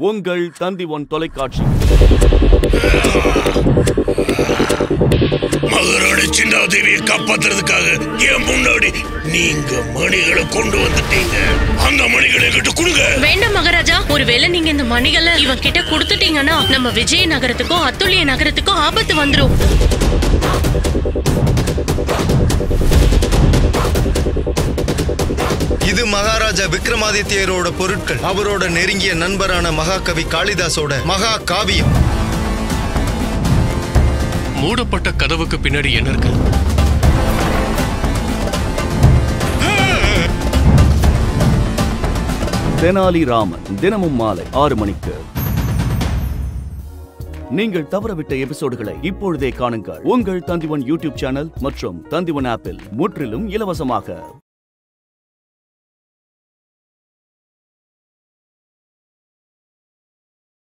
உங்கள் தந்தி1 தொலைக்காட்சி. மகாராணி சின்னாதேவியை காப்பாத்துறதுக்காக என் முன்னாடி நீங்க மணிகளை கொண்டு வந்துட்டீங்க. அந்த மணிகளை கிட்ட கொடுங்க. வேண்டாம் மகாராஜா, ஒருவேளை நீங்க இந்த மணிகளை இவன் கிட்ட கொடுத்துட்டீங்கன்னா நம்ம விஜய நகரத்துக்கும் அத்துல்லிய நகரத்துக்கும் ஆபத்து வந்துரும். இது மகாராஜா விக்ரமாதித்யரோட பொருட்கள். அவரோட நெருங்கிய நண்பரான மகாகவி காளிதாசோட மகா காவியம். மூடப்பட்ட கதவுக்கு பின்னாடி என்ன இருக்கு? தெனாலி ராமன் தினமும் மாலை 6 மணிக்கு. நீங்கள் தவறவிட்ட எபிசோடுகளை இப்பொழுதே காணுங்கள். உங்கள் தந்தி1 யூடியூப் சேனல் மற்றும் தந்தி1 ஆப்பில் முற்றிலும் இலவசமாக.